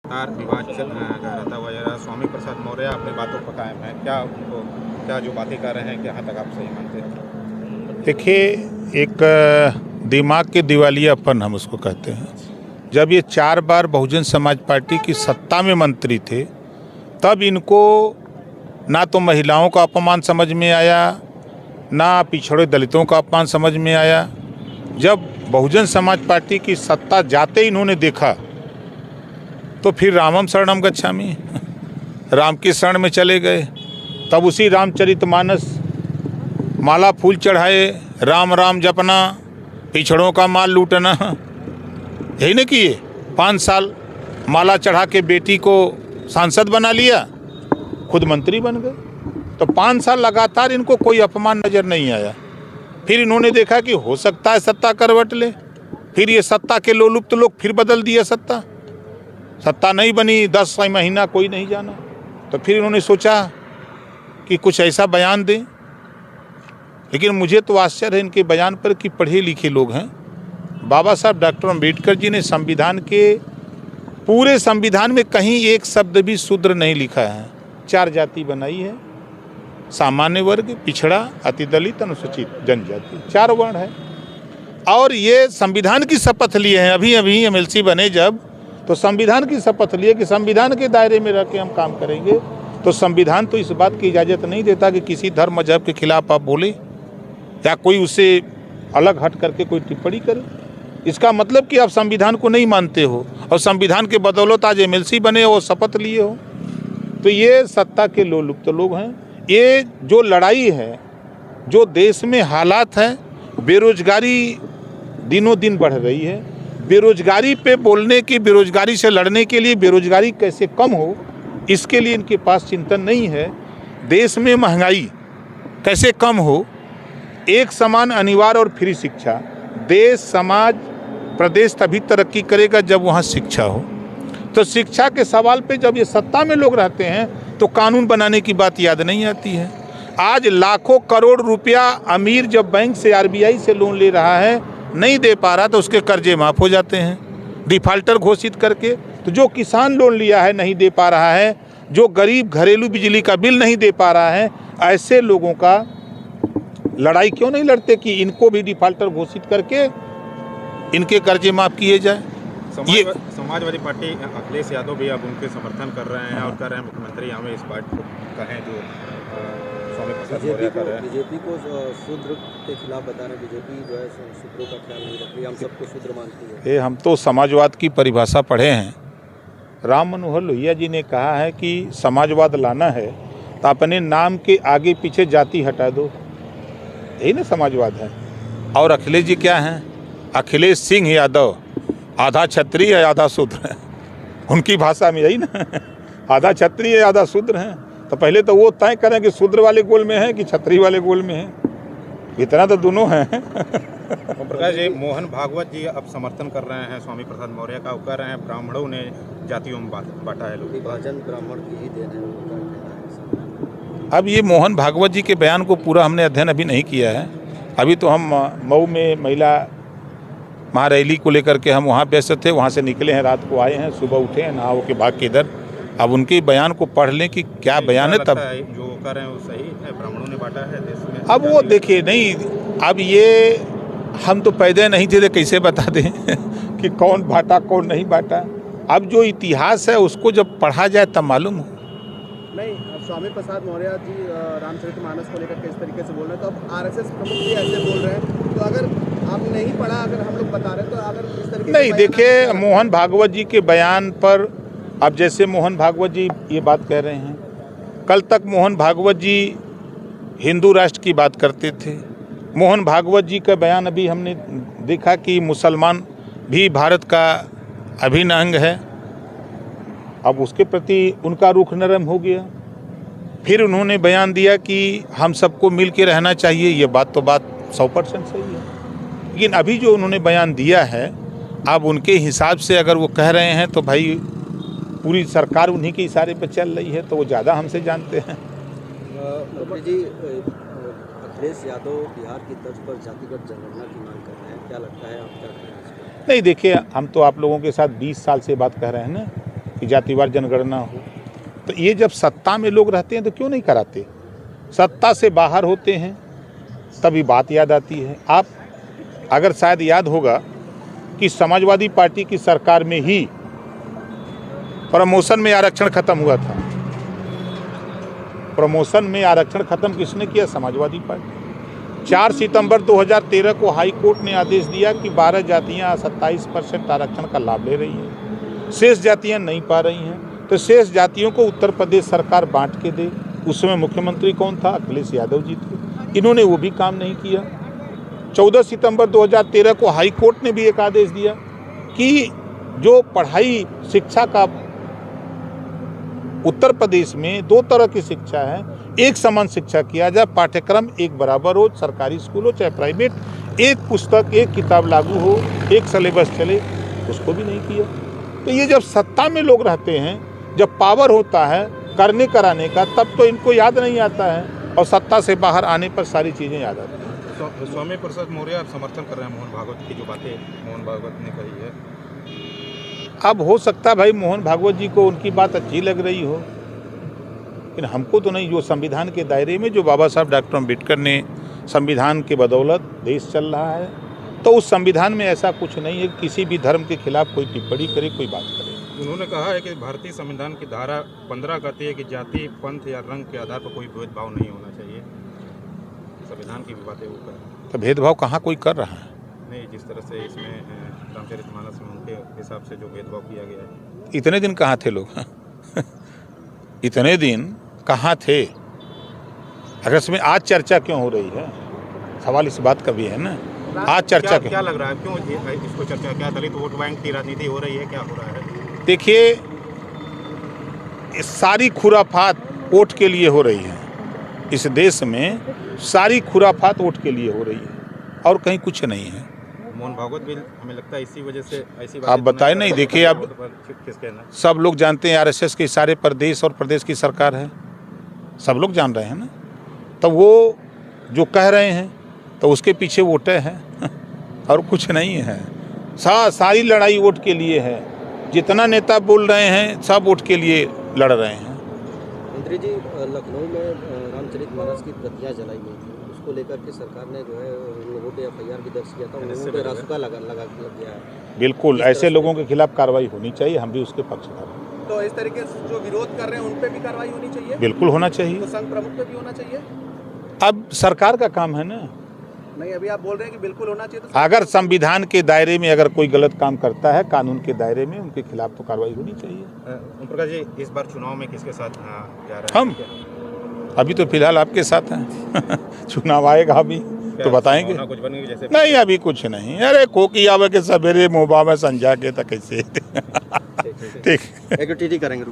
तार विवाद रहता हुआ जा रहा। स्वामी प्रसाद मौर्य अपनी बातों पर कायम है, क्या जो बातें कर रहे हैं क्या हद तक आप सही मानते हैं? देखिए, एक दिमाग के दिवालियापन हम उसको कहते हैं। जब ये 4 बार बहुजन समाज पार्टी की सत्ता में मंत्री थे, तब इनको ना तो महिलाओं का अपमान समझ में आया, ना पिछड़े दलितों का अपमान समझ में आया। जब बहुजन समाज पार्टी की सत्ता जाते ही इन्होंने देखा तो फिर रामम शरणम गच्छामि, राम की शरण में चले गए। तब उसी रामचरितमानस माला फूल चढ़ाए, राम राम जपना, पिछड़ों का माल लूटना, यही न किए। 5 साल माला चढ़ा के बेटी को सांसद बना लिया, खुद मंत्री बन गए। तो 5 साल लगातार इनको कोई अपमान नज़र नहीं आया। फिर इन्होंने देखा कि हो सकता है सत्ता करवट ले, फिर ये सत्ता के लोलुप्त लोग फिर बदल दिया सत्ता नहीं बनी, 10 महीना कोई नहीं जाना। तो फिर इन्होंने सोचा कि कुछ ऐसा बयान दें। लेकिन मुझे तो आश्चर्य है इनके बयान पर कि पढ़े लिखे लोग हैं। बाबा साहब डॉक्टर अम्बेडकर जी ने पूरे संविधान में कहीं एक शब्द भी शूद्र नहीं लिखा है। 4 जाति बनाई है, सामान्य वर्ग, पिछड़ा, अति दलित, अनुसूचित जनजाति, 4 वर्ण है। और ये संविधान की शपथ लिए हैं। अभी एमएलसी बने जब, तो संविधान की शपथ लिए कि संविधान के दायरे में रह के हम काम करेंगे। तो संविधान तो इस बात की इजाज़त नहीं देता कि किसी धर्म मजहब के खिलाफ आप बोले या कोई उससे अलग हट करके कोई टिप्पणी करे। इसका मतलब कि आप संविधान को नहीं मानते हो और संविधान के बदौलत आज एमएलसी बने हो, शपथ लिए हो। तो ये सत्ता के लोलुप्त लोग हैं। ये जो लड़ाई है, जो देश में हालात हैं, बेरोजगारी दिनों दिन बढ़ रही है, बेरोजगारी पे बोलने की, बेरोजगारी से लड़ने के लिए, बेरोजगारी कैसे कम हो इसके लिए इनके पास चिंतन नहीं है। देश में महंगाई कैसे कम हो, एक समान अनिवार्य और फ्री शिक्षा। देश, समाज, प्रदेश तभी तरक्की करेगा जब वहाँ शिक्षा हो। तो शिक्षा के सवाल पे जब ये सत्ता में लोग रहते हैं तो कानून बनाने की बात याद नहीं आती है। आज लाखों करोड़ रुपया अमीर जब बैंक से, आरबीआई से लोन ले रहा है, नहीं दे पा रहा तो उसके कर्जे माफ़ हो जाते हैं डिफाल्टर घोषित करके। तो जो किसान लोन लिया है नहीं दे पा रहा है, जो गरीब घरेलू बिजली का बिल नहीं दे पा रहा है, ऐसे लोगों का लड़ाई क्यों नहीं लड़ते कि इनको भी डिफाल्टर घोषित करके इनके कर्जे माफ़ किए जाए। समाजवादी पार्टी अखिलेश यादव भी अब उनके समर्थन कर रहे हैं और कर रहे हैं मुख्यमंत्री हमें इस बात को कहें जो स्वामी प्रसाद मौर्य कर रहे हैं। बीजेपी को शूद्र के खिलाफ बता रहे हैं। बीजेपी जो है शूद्रों का ख्याल नहीं रख रही, हम सबको शूद्र मानती है। हम तो समाजवाद की परिभाषा पढ़े हैं। राम मनोहर लोहिया जी ने कहा है कि समाजवाद लाना है तो अपने नाम के आगे पीछे जाति हटा दो, यही ना समाजवाद है। और अखिलेश जी क्या हैं? अखिलेश सिंह यादव, आधा क्षत्रिय है आधा शूद्र है। उनकी भाषा में यही ना, आधा क्षत्रिय आधा शूद्र हैं। तो पहले तो वो तय करें कि शूद्र वाले गोल में है कि क्षत्रिय वाले गोल में है। इतना तो दोनों हैं। प्रकाश जी, मोहन भागवत जी अब समर्थन कर रहे हैं स्वामी प्रसाद मौर्य का। वो कह रहे हैं ब्राह्मणों ने जातियों में बांटा है, लोग विभाजन ब्राह्मण की ही देन है। अब ये मोहन भागवत जी के बयान को पूरा हमने अध्ययन अभी नहीं किया है। अभी तो हम मऊ में महिला महारैली को लेकर के हम वहाँ व्यस्त थे, वहाँ से निकले हैं, रात को आए हैं, सुबह उठे हैं, नहा के भाग के इधर। अब उनके बयान को पढ़ लें कि क्या बयान है। तब जो कर रहे हैं वो सही है, ब्राह्मणों ने बांटा है देश में। अब वो देखिए नहीं, अब ये हम तो पैदा नहीं थे तो कैसे बता दें कि कौन बांटा कौन नहीं बांटा। अब जो इतिहास है उसको जब पढ़ा जाए तब मालूम हो। नहीं, स्वामी प्रसाद मौर्य जी रामचरितमानस को लेकर किस तरीके से बोल रहे हैं, तो अब आरएसएस प्रमुख भी ऐसे बोल रहे हैं। तो अगर आप नहीं पढ़ा, अगर हम लोग बता रहे हैं तो अगर इस तरीके नहीं, देखिए मोहन भागवत जी के बयान पर, अब जैसे मोहन भागवत जी ये बात कह रहे हैं, कल तक मोहन भागवत जी हिंदू राष्ट्र की बात करते थे। मोहन भागवत जी का बयान अभी हमने देखा कि मुसलमान भी भारत का अभिन्न अंग है। अब उसके प्रति उनका रुख नरम हो गया। फिर उन्होंने बयान दिया कि हम सबको मिल के रहना चाहिए। ये बात 100% सही है। लेकिन अभी जो उन्होंने बयान दिया है, अब उनके हिसाब से अगर वो कह रहे हैं तो भाई पूरी सरकार उन्हीं के इशारे पर चल रही है, तो वो ज़्यादा हमसे जानते हैं। जी, अखिलेश यादव बिहार की तर्ज पर जातिगत जनगणना की मांग कर रहे हैं, क्या लगता है आप क्या कहें? नहीं, देखिए हम तो आप लोगों के साथ 20 साल से बात कर रहे हैं ना कि जातिवार जनगणना हो। तो ये जब सत्ता में लोग रहते हैं तो क्यों नहीं कराते? सत्ता से बाहर होते हैं तभी बात याद आती है। आप अगर शायद याद होगा कि समाजवादी पार्टी की सरकार में ही प्रमोशन में आरक्षण खत्म हुआ था। प्रमोशन में आरक्षण खत्म किसने किया? समाजवादी पार्टी। 4 सितंबर 2013 को हाई कोर्ट ने आदेश दिया कि 12 जातियां 27% आरक्षण का लाभ ले रही हैं, शेष जातियां नहीं पा रही हैं। तो शेष जातियों को उत्तर प्रदेश सरकार बांट के दे। उसमें मुख्यमंत्री कौन था? अखिलेश यादव जी थे। इन्होंने वो भी काम नहीं किया। 14 सितंबर 2013 को हाई कोर्ट ने भी एक आदेश दिया कि जो पढ़ाई शिक्षा का उत्तर प्रदेश में 2 तरह की शिक्षा है, एक समान शिक्षा किया जाए, पाठ्यक्रम एक बराबर हो, सरकारी स्कूल हो चाहे प्राइवेट, एक पुस्तक एक किताब लागू हो, एक सिलेबस चले, उसको भी नहीं किया। तो ये जब सत्ता में लोग रहते हैं, जब पावर होता है करने कराने का, तब तो इनको याद नहीं आता है, और सत्ता से बाहर आने पर सारी चीज़ें याद आती हैं। तो स्वामी प्रसाद मौर्य आप समर्थन कर रहे हैं मोहन भागवत की जो बातें मोहन भागवत ने कही है? अब हो सकता है भाई मोहन भागवत जी को उनकी बात अच्छी लग रही हो, लेकिन हमको तो नहीं। जो संविधान के दायरे में जो बाबा साहब डॉक्टर अम्बेडकर ने संविधान के बदौलत देश चल रहा है, तो उस संविधान में ऐसा कुछ नहीं है कि किसी भी धर्म के खिलाफ कोई टिप्पणी करे, कोई बात करे। उन्होंने कहा है कि भारतीय संविधान की धारा 15 कहती है कि जाति, पंथ या रंग के आधार पर कोई भेदभाव नहीं होना चाहिए। संविधान की भी बातें वो कर, तो भेदभाव कहाँ कोई कर रहा है? नहीं, जिस तरह से इसमें रामचरितमानस में उनके हिसाब से जो भेदभाव किया गया है। इतने दिन कहाँ थे लोग? इतने दिन कहाँ थे? अगर इसमें आज चर्चा क्यों हो रही है? सवाल इस बात का भी है ना, आज चर्चा क्या लग रहा है, क्यों इसको चर्चा? क्या दलित वोट बैंक की राजनीति हो रही है? क्या हो रहा है? देखिए, सारी खुराफात वोट के लिए हो रही है। इस देश में सारी खुराफात वोट के लिए हो रही है और कहीं कुछ नहीं है। मोहन भागवत भी हमें लगता है इसी वजह से ऐसी आप बताएं नहीं। देखिए, अब सब लोग जानते हैं आरएसएस के इशारे पर देश और प्रदेश की सरकार है, सब लोग जान रहे हैं ना। तो वो जो कह रहे हैं तो उसके पीछे वोटें हैं और कुछ नहीं है। सारी लड़ाई वोट के लिए है। जितना नेता बोल रहे हैं सब वोट के लिए लड़ रहे हैं। मंत्री जी, लखनऊ में रामचरितमानस की प्रतियां जलाई गई थी, उसको लेकर के सरकार ने जो है उन लोगों पे FIR भी दर्ज किया था, उन लोगों पे रासुका लग गया है। बिल्कुल, ऐसे लोगों के खिलाफ कार्रवाई होनी चाहिए, हम भी उसके पक्षधर हैं। तो इस तरीके से जो विरोध कर रहे हैं उन पे भी कार्रवाई होनी चाहिए? बिल्कुल होना चाहिए। तो संघ प्रमुख पे भी होना चाहिए? अब सरकार का काम है ना। नहीं, अभी आप बोल रहे हैं कि बिल्कुल होना चाहिए। तो अगर संविधान के दायरे में अगर कोई गलत काम करता है, कानून के दायरे में, उनके खिलाफ तो कार्रवाई होनी चाहिए। ओम प्रकाश जी, इस बार चुनाव में किसके साथ जा रहे हैं? हम अभी तो फिलहाल आपके साथ हैं। चुनाव आएगा अभी तो बताएंगे। कुछ बनेगी जैसे? नहीं, अभी कुछ नहीं। अरे खोकी आवे के सवेरे मुँह में संजा के तक कैसे। ठीक एक TT करेंगे।